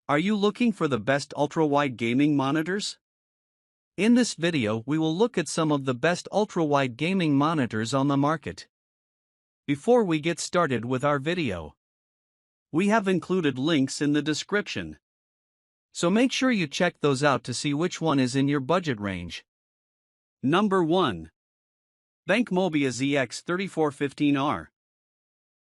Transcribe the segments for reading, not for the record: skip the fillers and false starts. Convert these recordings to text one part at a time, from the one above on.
Are you looking for the best ultra-wide gaming monitors? In this video we will look at some of the best ultra-wide gaming monitors on the market. Before we get started with our video, we have included links in the description, so make sure you check those out to see which one is in your budget range. Number 1. BenQ Mobiuz EX3415R.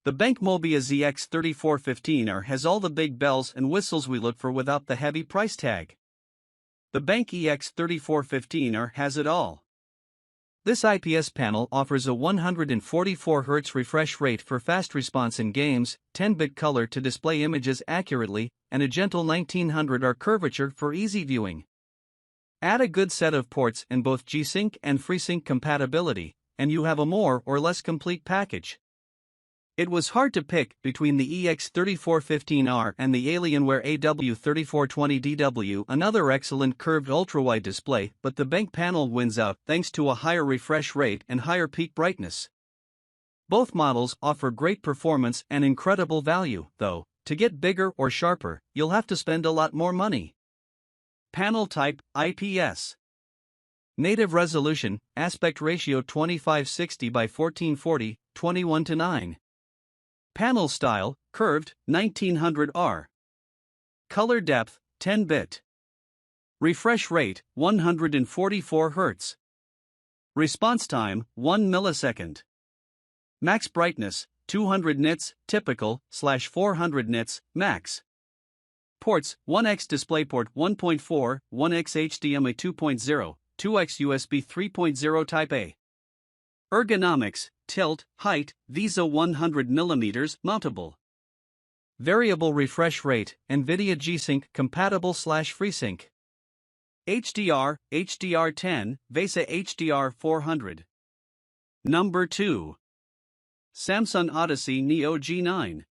The BenQ Mobiuz EX3415R has all the big bells and whistles we look for without the heavy price tag. The BenQ EX3415R has it all. This IPS panel offers a 144 Hz refresh rate for fast response in games, 10-bit color to display images accurately, and a gentle 1900R curvature for easy viewing. Add a good set of ports in both G-Sync and FreeSync compatibility, and you have a more or less complete package. It was hard to pick between the EX3415R and the Alienware AW3420DW, another excellent curved ultrawide display, but the BenQ panel wins out thanks to a higher refresh rate and higher peak brightness. Both models offer great performance and incredible value, though, to get bigger or sharper, you'll have to spend a lot more money. Panel type, IPS. Native resolution, aspect ratio 2560 by 1440, 21:9. Panel style, curved, 1900R. Color depth, 10-bit. Refresh rate, 144 Hz. Response time, 1 millisecond. Max brightness, 200 nits, typical/400 nits, max. Ports, 1x DisplayPort 1.4, 1x HDMI 2.0, 2x USB 3.0 Type A. Ergonomics, tilt, height, VESA 100mm mountable. Variable refresh rate, NVIDIA G-Sync compatible/FreeSync. HDR, HDR10, VESA HDR 400. Number 2. Samsung Odyssey Neo G9.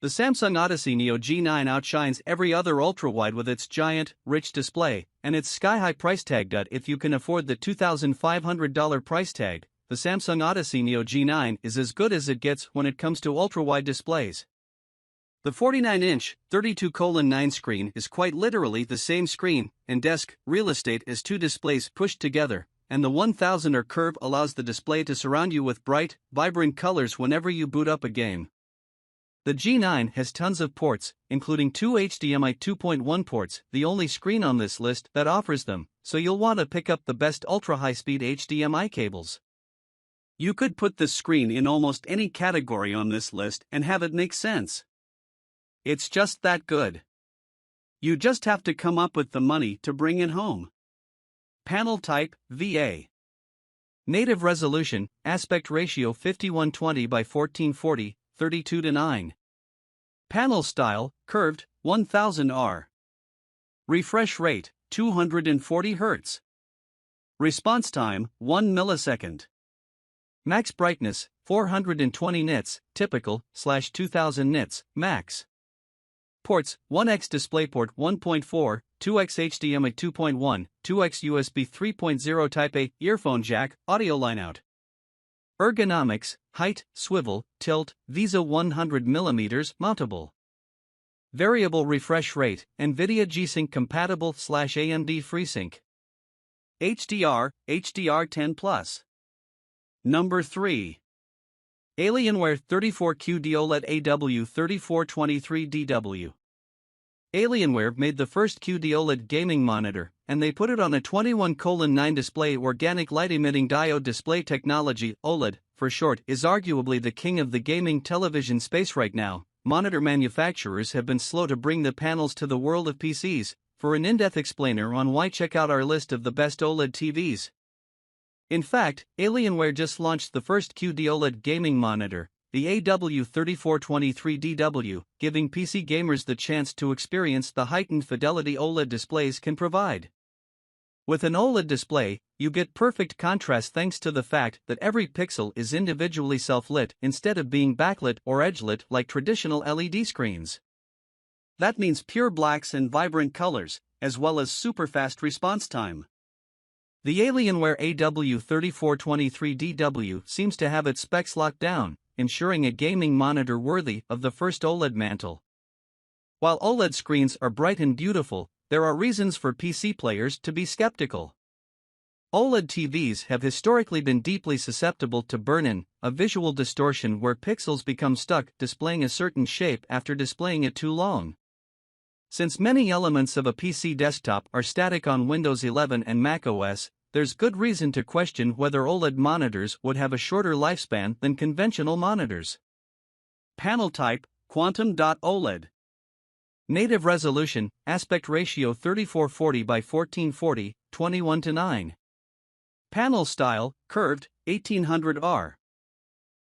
The Samsung Odyssey Neo G9 outshines every other ultrawide with its giant, rich display, and its sky-high price tag. If you can afford the $2,500 price tag, the Samsung Odyssey Neo G9 is as good as it gets when it comes to ultrawide displays. The 49-inch, 32:9 screen is quite literally the same screen and desk real estate as two displays pushed together, and the 1000R curve allows the display to surround you with bright, vibrant colors whenever you boot up a game. The G9 has tons of ports, including two HDMI 2.1 ports, the only screen on this list that offers them, so you'll want to pick up the best ultra-high-speed HDMI cables. You could put this screen in almost any category on this list and have it make sense. It's just that good. You just have to come up with the money to bring it home. Panel type, VA. Native resolution, aspect ratio 5120 by 1440, 32:9. Panel style, curved, 1000R. Refresh rate, 240 Hz. Response time, 1 millisecond. Max brightness, 420 nits, typical/2000 nits, max. Ports, 1x DisplayPort 1.4, 2x HDMI 2.1, 2x USB 3.0 Type A, earphone jack, audio lineout. Ergonomics, height, swivel, tilt, VESA 100mm mountable. Variable refresh rate, NVIDIA G-Sync compatible/AMD FreeSync. HDR, HDR10+. Number 3. Alienware 34 QD-OLED AW3423DW. Alienware made the first QD-OLED gaming monitor, and they put it on a 21:9 display. Organic light-emitting diode display technology, OLED, for short, is arguably the king of the gaming television space right now. Monitor manufacturers have been slow to bring the panels to the world of PCs. For an in-depth explainer on why, check out our list of the best OLED TVs. In fact, Alienware just launched the first QD-OLED gaming monitor, the AW3423DW, giving PC gamers the chance to experience the heightened fidelity OLED displays can provide. With an OLED display, you get perfect contrast thanks to the fact that every pixel is individually self-lit instead of being backlit or edge-lit like traditional LED screens. That means pure blacks and vibrant colors, as well as super-fast response time. The Alienware AW3423DW seems to have its specs locked down, ensuring a gaming monitor worthy of the first OLED mantle. While OLED screens are bright and beautiful, there are reasons for PC players to be skeptical. OLED TVs have historically been deeply susceptible to burn-in, a visual distortion where pixels become stuck displaying a certain shape after displaying it too long. Since many elements of a PC desktop are static on Windows 11 and macOS, there's good reason to question whether OLED monitors would have a shorter lifespan than conventional monitors. Panel type, Quantum.OLED. Native resolution, aspect ratio 3440 by 1440, 21:9. Panel style, curved, 1800R.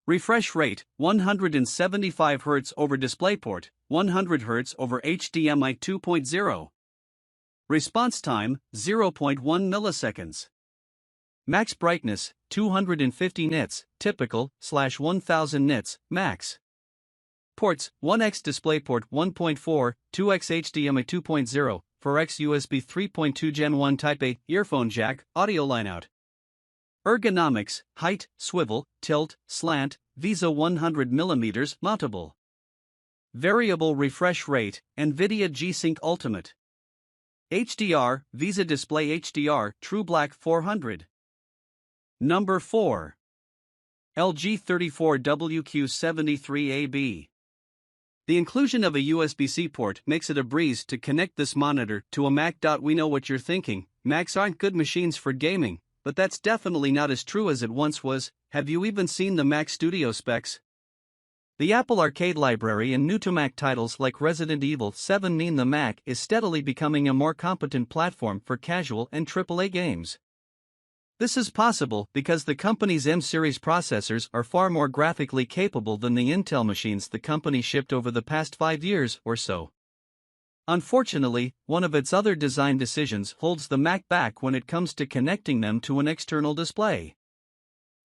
Refresh rate, 175 Hz over DisplayPort, 100 Hz over HDMI 2.0. Response time, 0.1 milliseconds. Max brightness, 250 nits, typical/1000 nits, max. Ports, 1x DisplayPort 1.4, 2x HDMI 2.0, 4x USB 3.2 Gen 1 Type A, earphone jack, audio lineout. Ergonomics, height, swivel, tilt, slant, VISA 100mm mountable. Variable refresh rate, NVIDIA G-Sync Ultimate. HDR, VISA Display HDR, True Black 400. Number 4. LG 34WQ 73AB. The inclusion of a USB-C port makes it a breeze to connect this monitor to a Mac. We know what you're thinking, Macs aren't good machines for gaming, but that's definitely not as true as it once was. Have you even seen the Mac Studio specs? The Apple Arcade library and new-to-Mac titles like Resident Evil 7 mean the Mac is steadily becoming a more competent platform for casual and AAA games. This is possible because the company's M-series processors are far more graphically capable than the Intel machines the company shipped over the past 5 years or so. Unfortunately, one of its other design decisions holds the Mac back when it comes to connecting them to an external display.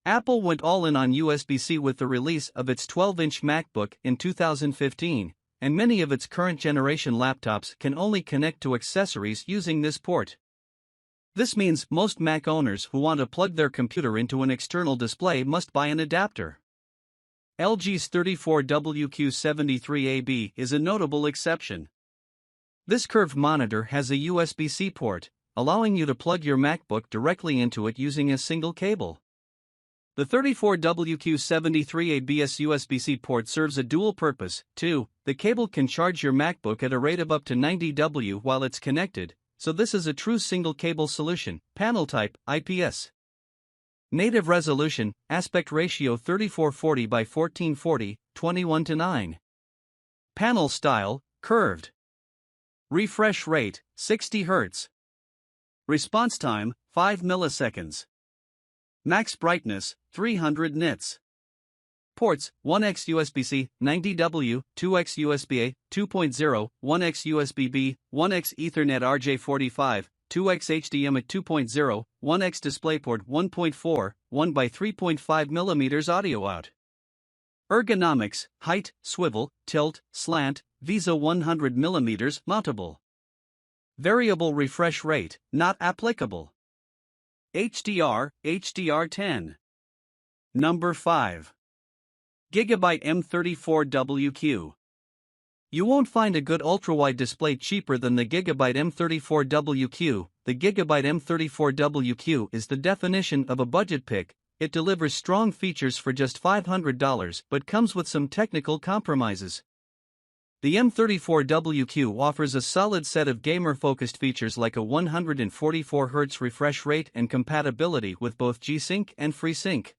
Apple went all in on USB-C with the release of its 12-inch MacBook in 2015, and many of its current generation laptops can only connect to accessories using this port. This means most Mac owners who want to plug their computer into an external display must buy an adapter. LG's 34WQ73AB is a notable exception. This curved monitor has a USB-C port, allowing you to plug your MacBook directly into it using a single cable. The 34WQ73AB's USB-C port serves a dual purpose. 2. The cable can charge your MacBook at a rate of up to 90 W while it's connected, so this is a true single cable solution. Panel type, IPS. Native resolution, aspect ratio 3440 by 1440, 21:9. Panel style, curved. Refresh rate, 60 Hz. Response time, 5 milliseconds. Max brightness, 300 nits. Ports, 1x USB-C, 90W, 2x USB-A, 2.0, 1x USB-B, 1x Ethernet RJ45, 2x HDMI 2.0, 1x DisplayPort 1.4, 1 by 3.5mm audio out. Ergonomics, height, swivel, tilt, slant, VISA 100mm mountable. Variable refresh rate, not applicable. HDR, HDR10. Number 5. Gigabyte M34WQ. You won't find a good ultrawide display cheaper than the Gigabyte M34WQ. The Gigabyte M34WQ is the definition of a budget pick. It delivers strong features for just $500 but comes with some technical compromises. The M34WQ offers a solid set of gamer-focused features like a 144 Hz refresh rate and compatibility with both G-Sync and FreeSync.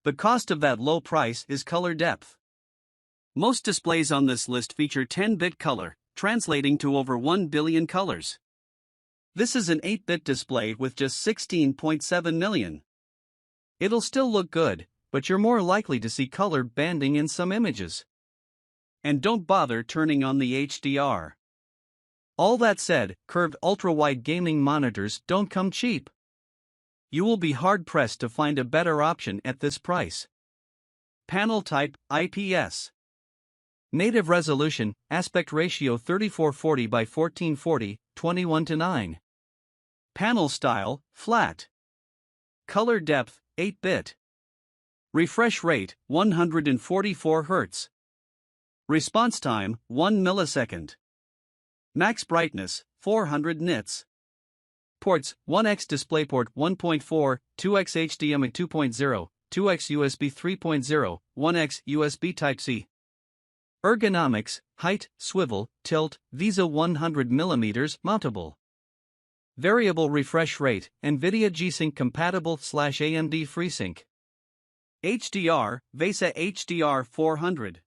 The cost of that low price is color depth. Most displays on this list feature 10-bit color, translating to over 1 billion colors. This is an 8-bit display with just 16.7 million. It'll still look good, but you're more likely to see color banding in some images. And don't bother turning on the HDR. All that said, curved ultra-wide gaming monitors don't come cheap. You will be hard-pressed to find a better option at this price. Panel type, IPS. Native resolution, aspect ratio 3440 by 1440, 21:9. Panel style, flat. Color depth, 8-bit. Refresh rate, 144 Hz. Response time 1 millisecond. Max brightness 400 nits. Ports 1x DisplayPort 1.4, 2x HDMI 2.0, 2x USB 3.0, 1x USB Type-C. Ergonomics, height, swivel, tilt, VESA 100mm mountable. Variable refresh rate, NVIDIA G-Sync compatible /AMD FreeSync. HDR, VESA HDR 400.